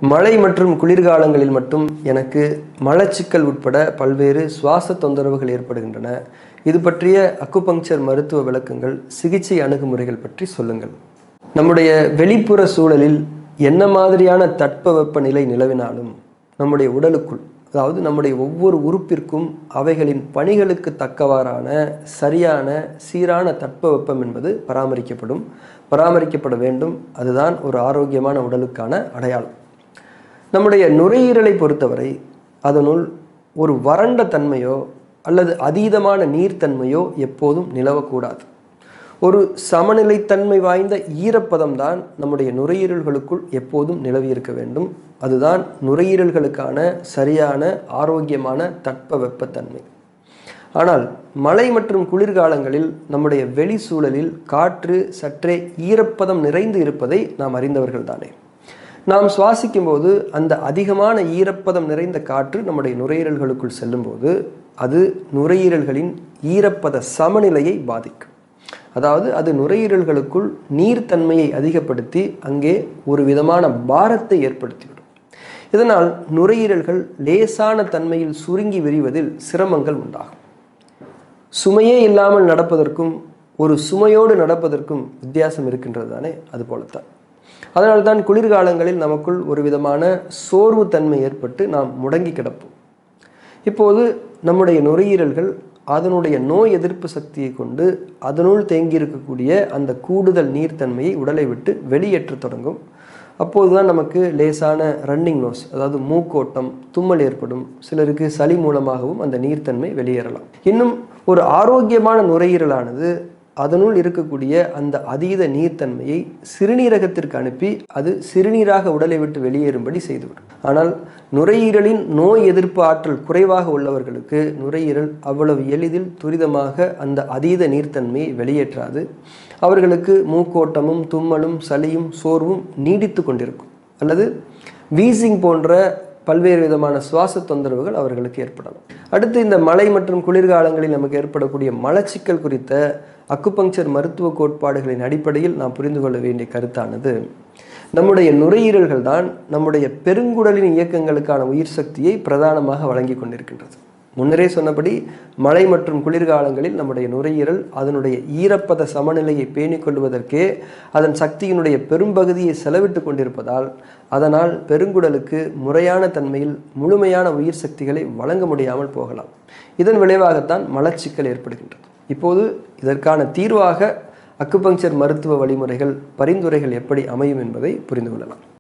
மழை மற்றும் குளிர்காலங்களில் மட்டும் எனக்கு மலச்சிக்கல் உட்பட பல்வேறு சுவாச தொந்தரவுகள் ஏற்படுகின்றன. இது பற்றிய அக்குபங்க்சர் மருத்துவ விளக்கங்கள், சிகிச்சை அணுகுமுறைகள் பற்றி சொல்லுங்கள். நம்முடைய வெளிப்புற சூழலில் என்ன மாதிரியான தட்பவெப்பநிலை நிலவினாலும் நம்முடைய உடலுக்குள், அதாவது நம்முடைய ஒவ்வொரு உறுப்பிற்கும் அவைகளின் பணிகளுக்கு தக்கவாறான சரியான சீரான தட்பவெப்பம் என்பது பராமரிக்கப்பட வேண்டும். அதுதான் ஒரு ஆரோக்கியமான உடலுக்கான அடையாளம். நம்முடைய நுரையீரலை பொறுத்தவரை அதனுள் ஒரு வறண்ட தன்மையோ அல்லது அதீதமான நீர்த்தன்மையோ எப்போதும் நிலவக்கூடாது. ஒரு சமநிலைத்தன்மை வாய்ந்த ஈரப்பதம் தான் நம்முடைய நுரையீரல்களுக்குள் எப்போதும் நிலவி இருக்க வேண்டும். அதுதான் நுரையீரல்களுக்கான சரியான ஆரோக்கியமான தட்பவெப்பத்தன்மை. ஆனால் மழை மற்றும் குளிர்காலங்களில் நம்முடைய வெளி சூழலில் காற்று சற்றே ஈரப்பதம் நிறைந்து இருப்பதை நாம் அறிந்தவர்கள் தானே. நாம் சுவாசிக்கும் போது அந்த அதிகமான ஈரப்பதம் நிறைந்த காற்று நம்முடைய நுரையீரல்களுக்குள் செல்லும்போது அது நுரையீரல்களின் ஈரப்பத சமநிலையை பாதிக்கும். அதாவது அது நுரையீரல்களுக்குள் நீர்த்தன்மையை அதிகப்படுத்தி அங்கே ஒரு விதமான பாரத்தை ஏற்படுத்திவிடும். இதனால் நுரையீரல்கள் லேசான தன்மையில் சுருங்கி விரிவதில் சிரமங்கள் உண்டாகும். சுமையே இல்லாமல் நடப்பதற்கும் ஒரு சுமையோடு நடப்பதற்கும் வித்தியாசம் இருக்கின்றது தானே. அது போலத்தான் அதனால்தான் குளிர்காலங்களில் நமக்குள் ஒரு விதமான சோர்வு தன்மை ஏற்பட்டு நாம் முடங்கி கிடப்போம். இப்போது நம்முடைய நுரையீரல்கள் அதனுடைய நோய் எதிர்ப்பு சக்தியை கொண்டு அதனுள் தேங்கியிருக்கக்கூடிய அந்த கூடுதல் நீர்த்தன்மையை உடலை விட்டு வெளியேற்ற தொடங்கும். அப்போதுதான் நமக்கு லேசான ரன்னிங் நோஸ், அதாவது மூக்கோட்டம், தும்மல் ஏற்படும். சிலருக்கு சளி மூலமாகவும் அந்த நீர்த்தன்மை வெளியேறலாம். இன்னும் ஒரு ஆரோக்கியமான நுரையீரலானது அதனுள் இருக்கக்கூடிய அந்த அதீத நீர்த்தன்மையை சிறுநீரகத்திற்கு அனுப்பி அது சிறுநீராக உடலை விட்டு வெளியேறும்படி செய்துவிடும். ஆனால் நுரையீரலின் நோய் எதிர்ப்பு ஆற்றல் குறைவாக உள்ளவர்களுக்கு நுரையீரல் அவ்வளவு எளிதில் துரிதமாக அந்த அதீத நீர்த்தன்மையை வெளியேற்றாது. அவர்களுக்கு மூக்கோட்டமும் தும்மலும் சளியும் சோர்வும் நீடித்து கொண்டிருக்கும். அல்லது வீசிங் போன்ற பல்வேறு விதமான சுவாச தொந்தரவுகள் அவர்களுக்கு ஏற்படலாம். அடுத்து இந்த மழை மற்றும் குளிர்காலங்களில் நமக்கு ஏற்படக்கூடிய மலச்சிக்கல் குறித்த அக்குபங்க்சர் மருத்துவ கோட்பாடுகளின் அடிப்படையில் நாம் புரிந்து கொள்ள வேண்டிய கருத்தானது, நம்முடைய நுரையீரல்கள் தான் நம்முடைய பெருங்குடலின் இயக்கங்களுக்கான உயிர் சக்தியை பிரதானமாக வழங்கி கொண்டிருக்கின்றது. முன்னரே சொன்னபடி மழை மற்றும் குளிர்காலங்களில் நம்முடைய நுரையீரல் அதனுடைய ஈரப்பத சமநிலையை பேணிக் கொள்வதற்கே அதன் சக்தியினுடைய பெரும்பகுதியை செலவிட்டு கொண்டிருப்பதால் அதனால் பெருங்குடலுக்கு முறையான தன்மையில் முழுமையான உயிர் சக்திகளை வழங்க முடியாமல் போகலாம். இதன் விளைவாகத்தான் மலச்சிக்கல் ஏற்படுகின்றது. இப்போது இதற்கான தீர்வாக அக்குபங்க்சர் மருத்துவ வழிமுறைகள், பரிந்துரைகள் எப்படி அமையும் என்பதை புரிந்து கொள்ளலாம்.